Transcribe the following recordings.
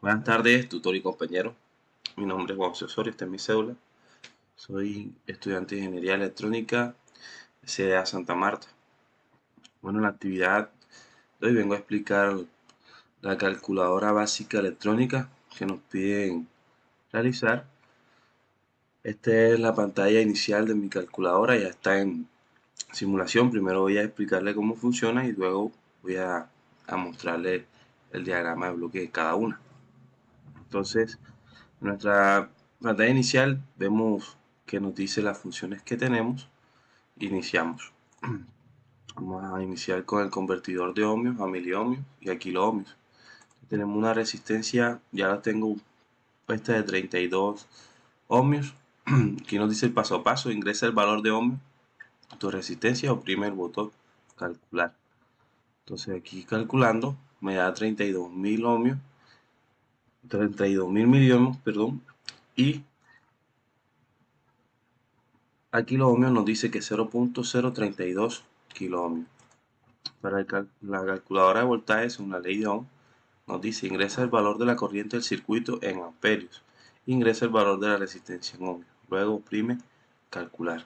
Buenas tardes, tutor y compañero. Mi nombre es Juan José Osorio, esta es mi cédula. Soy estudiante de Ingeniería Electrónica, CDA Santa Marta. Bueno, en la actividad de hoy vengo a explicar la calculadora básica electrónica que nos piden realizar. Esta es la pantalla inicial de mi calculadora, ya está en simulación. Primero voy a explicarle cómo funciona y luego voy a mostrarle el diagrama de bloque de cada una. Entonces, en nuestra pantalla inicial vemos que nos dice las funciones que tenemos. Iniciamos. Vamos a iniciar con el convertidor de ohmios a miliohmios y a kiloohmios. Tenemos una resistencia, ya la tengo puesta de 32 ohmios. Aquí nos dice el paso a paso, ingresa el valor de ohmios, tu resistencia, oprime el botón calcular. Entonces aquí calculando me da 32.000 ohmios, 32.000 miliohmios, perdón, y a kiloohmios nos dice que 0.032 kiloohmios. Para la calculadora de voltaje, según la ley de Ohm, nos dice ingresa el valor de la corriente del circuito en amperios, ingresa el valor de la resistencia en ohmios, luego oprime calcular.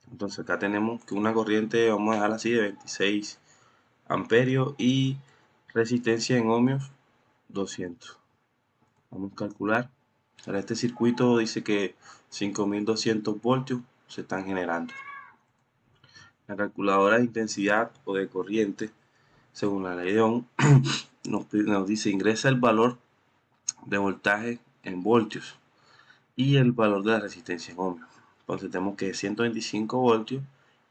Entonces acá tenemos que una corriente, vamos a dejarla así, de 26 amperios y resistencia en ohmios 200. Vamos a calcular. Ahora este circuito dice que 5200 voltios se están generando. La calculadora de intensidad o de corriente, según la ley de Ohm, nos dice ingresa el valor de voltaje en voltios y el valor de la resistencia en ohmios. Entonces tenemos que 125 voltios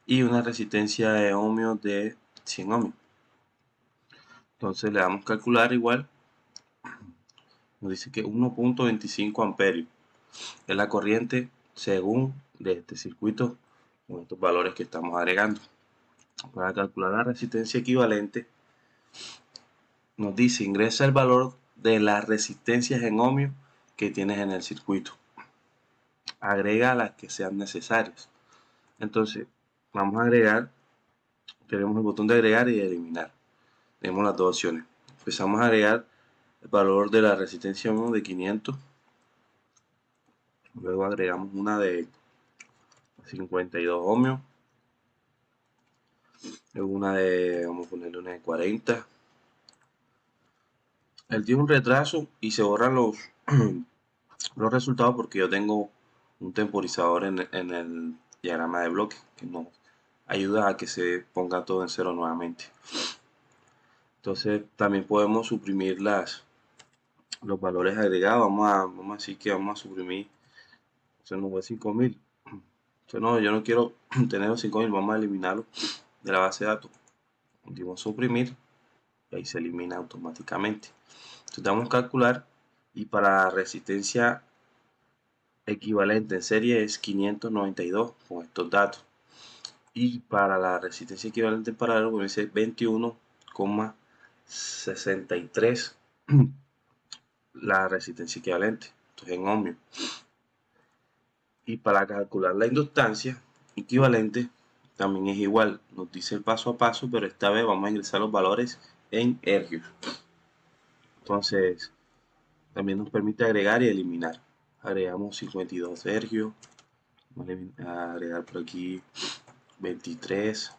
y una resistencia de ohmios de 100 ohmios. Entonces le damos calcular igual, nos dice que 1.25 amperios es la corriente según de este circuito con estos valores que estamos agregando. Para calcular la resistencia equivalente nos dice ingresa el valor de las resistencias en ohmios que tienes en el circuito, agrega las que sean necesarias. Entonces vamos a agregar, tenemos el botón de agregar y de eliminar, tenemos las dos opciones. Empezamos a agregar el valor de la resistencia de 500, luego agregamos una de 52 ohmios, luego una de, vamos a ponerle una de 40. Él tiene un retraso y se borran los resultados porque yo tengo un temporizador en el diagrama de bloque que nos ayuda a que se ponga todo en cero nuevamente. Entonces también podemos suprimir los valores agregados. Vamos a decir que vamos a suprimir, se nos fue 5000. No, yo no quiero tener los 5000, vamos a eliminarlo de la base de datos. Dimos suprimir y ahí se elimina automáticamente. Entonces damos calcular y para resistencia equivalente en serie es 592 con estos datos. Y para la resistencia equivalente en paralelo puede ser 21,63 la resistencia equivalente, entonces en ohmios. Y para calcular la inductancia equivalente también es igual, nos dice el paso a paso, pero esta vez vamos a ingresar los valores en ergios. Entonces también nos permite agregar y eliminar. Agregamos 52 ergios, vamos a agregar por aquí 23,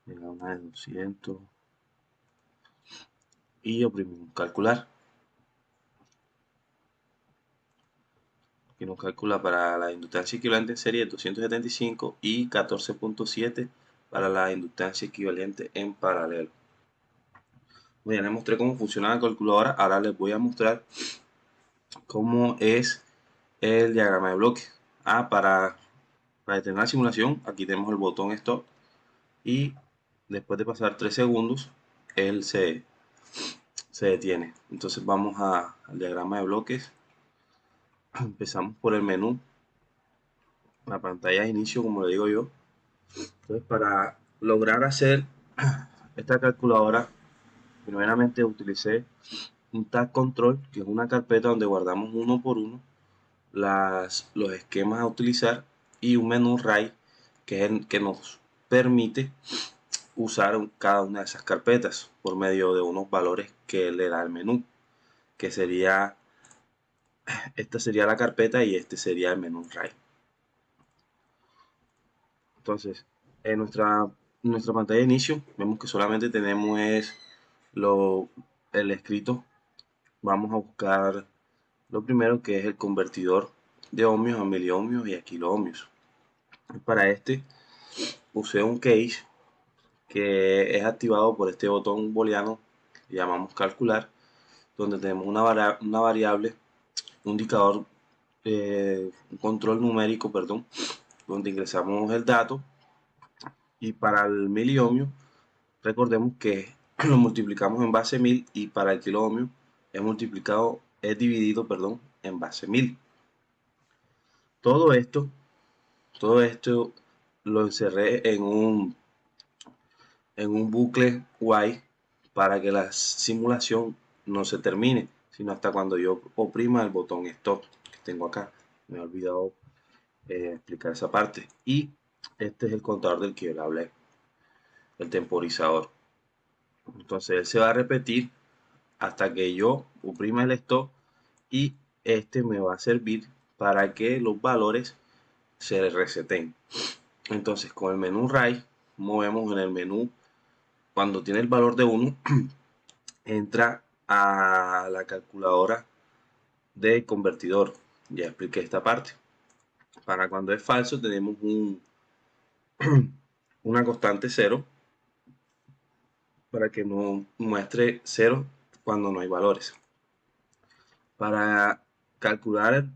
una de 200 y oprimimos calcular. Que nos calcula para la inductancia equivalente en serie de 275 y 14.7 para la inductancia equivalente en paralelo. Bueno, ya les mostré cómo funciona la calculadora, ahora les voy a mostrar cómo es el diagrama de bloque. Para detener la simulación, aquí tenemos el botón stop y después de pasar 3 segundos, él se detiene. Entonces vamos al diagrama de bloques. Empezamos por el menú, la pantalla de inicio, como le digo yo. Entonces, para lograr hacer esta calculadora, primeramente utilicé un tag control, que es una carpeta donde guardamos uno por uno los esquemas a utilizar, y un menú RAID, que es el que nos permite usar cada una de esas carpetas por medio de unos valores que le da el menú, que sería, esta sería la carpeta y este sería el menú array. Entonces, en nuestra pantalla de inicio vemos que solamente tenemos el escrito. Vamos a buscar lo primero, que es el convertidor de ohmios a miliohmios y a kiloohmios. Para este usé un case que es activado por este botón booleano que llamamos calcular, donde tenemos una variable, un indicador, un control numérico, perdón, donde ingresamos el dato, y para el miliohmio recordemos que lo multiplicamos en base 1000, y para el kiloohmio es dividido, perdón, en base 1000. Todo esto lo encerré en un bucle while para que la simulación no se termine, sino hasta cuando yo oprima el botón stop que tengo acá. Me he olvidado explicar esa parte. Y este es el contador del que yo le hablé, el temporizador. Entonces él se va a repetir hasta que yo oprima el stop, y este me va a servir para que los valores se reseten. Entonces con el menú array movemos en el menú. Cuando tiene el valor de 1, entra a la calculadora de convertidor. Ya expliqué esta parte. Para cuando es falso tenemos una constante 0 para que nos muestre 0 cuando no hay valores. Para calcular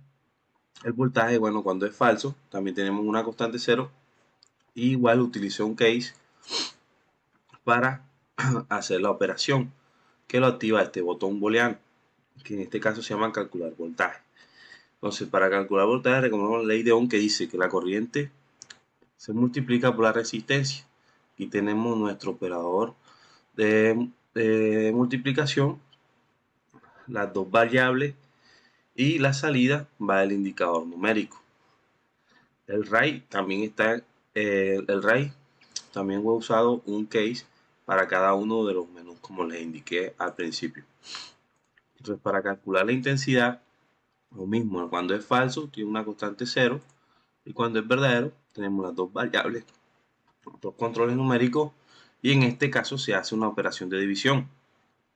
el voltaje, bueno, cuando es falso también tenemos una constante 0. Igual utilicé un case para hacer la operación que lo activa este botón booleano, que en este caso se llama calcular voltaje. Entonces, para calcular voltaje recomendamos la ley de Ohm, que dice que la corriente se multiplica por la resistencia. Aquí tenemos nuestro operador de multiplicación, las dos variables, y la salida va el indicador numérico. El RAI también está, el RAI también he usado un case para cada uno de los menús, como les indiqué al principio. Entonces, para calcular la intensidad, lo mismo, cuando es falso tiene una constante 0, y cuando es verdadero tenemos las dos variables, dos controles numéricos, y en este caso se hace una operación de división.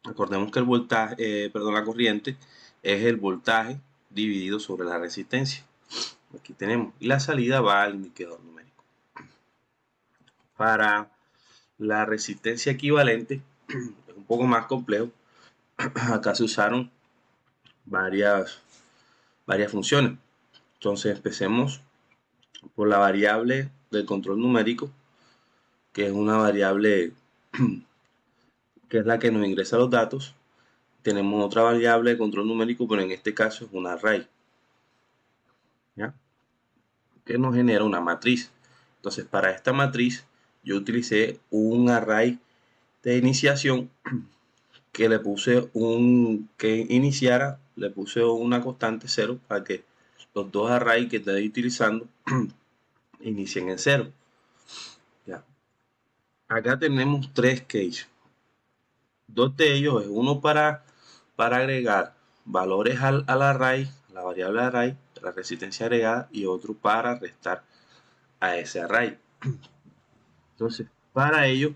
Recordemos que el voltaje, la corriente es el voltaje dividido sobre la resistencia. Aquí tenemos, y la salida va al indicador numérico. Para la resistencia equivalente es un poco más complejo. Acá se usaron varias funciones. Entonces empecemos por la variable del control numérico, que es una variable que es la que nos ingresa los datos. Tenemos otra variable de control numérico, pero en este caso es un array, ¿ya?, que nos genera una matriz. Entonces, para esta matriz yo utilicé un array de iniciación que le puse le puse una constante 0 para que los dos arrays que estoy utilizando inicien en 0. Ya. Acá tenemos tres cases. Dos de ellos es uno para agregar valores al array, la variable array, la resistencia agregada, y otro para restar a ese array. Entonces, para ello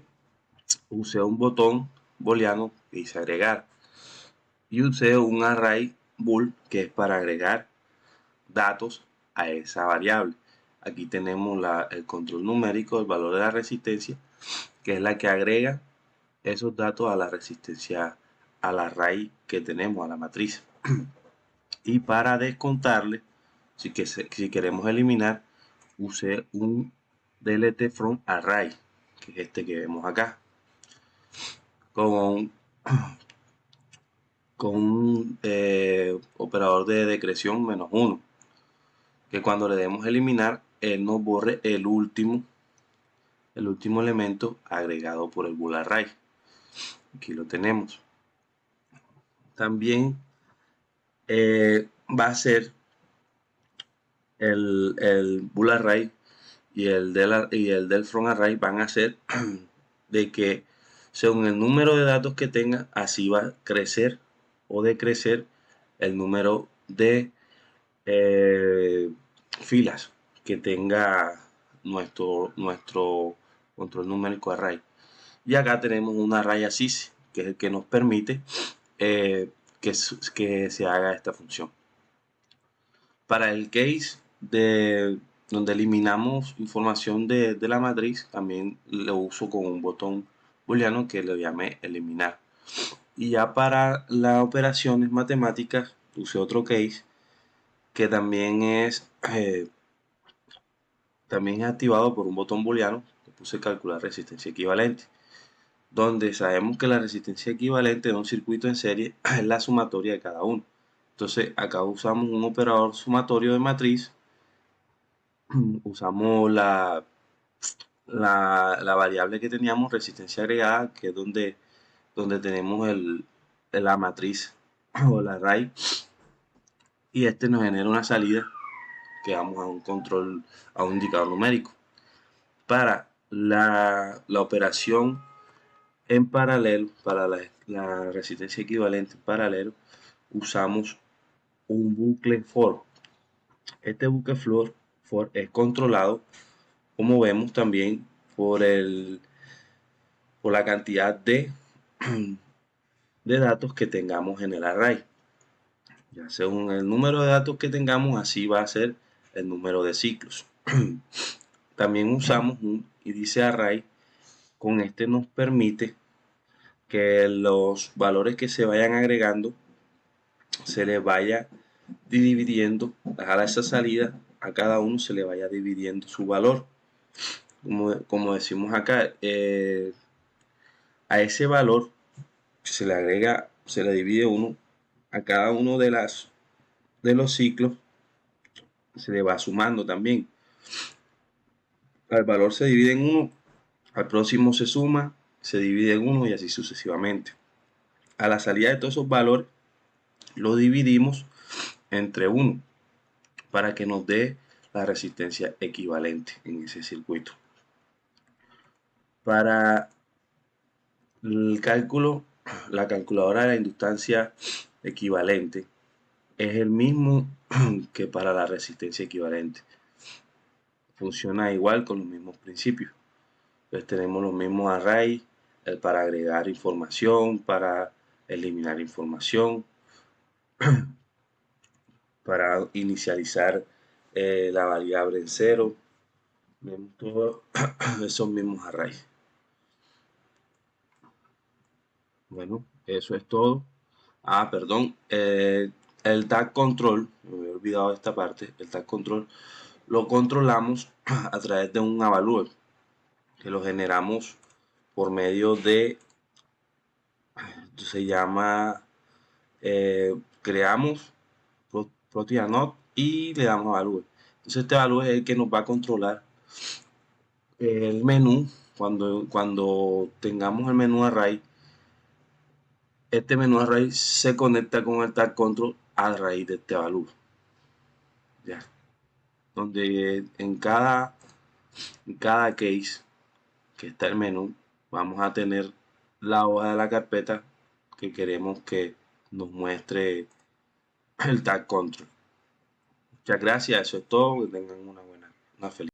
usé un botón booleano que dice agregar, y usé un array bool que es para agregar datos a esa variable. Aquí tenemos el control numérico, el valor de la resistencia, que es la que agrega esos datos a la resistencia, al array que tenemos, a la matriz. Y para descontarle, si queremos eliminar, usé un delete from array, que es este que vemos acá, con un operador de decreción -1, que cuando le demos eliminar, él nos borre el último elemento agregado por el bool array. Aquí lo tenemos. También va a ser el bool array y el del from array van a ser de que según el número de datos que tenga, así va a crecer o decrecer el número de filas que tenga nuestro control numérico array. Y acá tenemos un array assist, que es el que nos permite que se haga esta función. Para el case donde eliminamos información de la matriz, también lo uso con un botón booleano que le llamé eliminar. Y ya para las operaciones matemáticas usé otro case que también es activado por un botón booleano que puse calcular resistencia equivalente, donde sabemos que la resistencia equivalente de un circuito en serie es la sumatoria de cada uno. Entonces acá usamos un operador sumatorio de matriz, usamos la variable que teníamos, resistencia agregada, que es donde tenemos la matriz o la array, y este nos genera una salida que vamos a un control, a un indicador numérico. Para la operación en paralelo, para la resistencia equivalente en paralelo, usamos un bucle for. Este bucle for es controlado, como vemos también, por la cantidad de datos que tengamos en el array. Ya según el número de datos que tengamos, así va a ser el número de ciclos. También usamos un índice array. Con este nos permite que los valores que se vayan agregando se les vaya dividiendo a esa salida, a cada uno se le vaya dividiendo su valor. Como decimos acá, a ese valor que se le agrega, se le divide uno a cada uno de los ciclos, se le va sumando también. Al valor se divide en 1, al próximo se suma, se divide en 1 y así sucesivamente. A la salida de todos esos valores lo dividimos entre 1 para que nos dé la resistencia equivalente en ese circuito. Para el cálculo, la calculadora de la inductancia equivalente es el mismo que para la resistencia equivalente. Funciona igual con los mismos principios. Entonces tenemos los mismos arrays para agregar información, para eliminar información, para inicializar la variable en 0. Vemos todos esos mismos arrays. Bueno, eso es todo. Perdón. El tag control, me había olvidado esta parte. El tag control lo controlamos a través de un avalúo que lo generamos por medio de, se llama, creamos protein node y le damos avalúo. Entonces este avalúo es el que nos va a controlar el menú. Cuando tengamos el menú array, este menú array se conecta con el tag control a raíz de este valor. Ya. Donde en cada case que está el menú, vamos a tener la hoja de la carpeta que queremos que nos muestre el tag control. Muchas gracias, eso es todo. Que tengan una feliz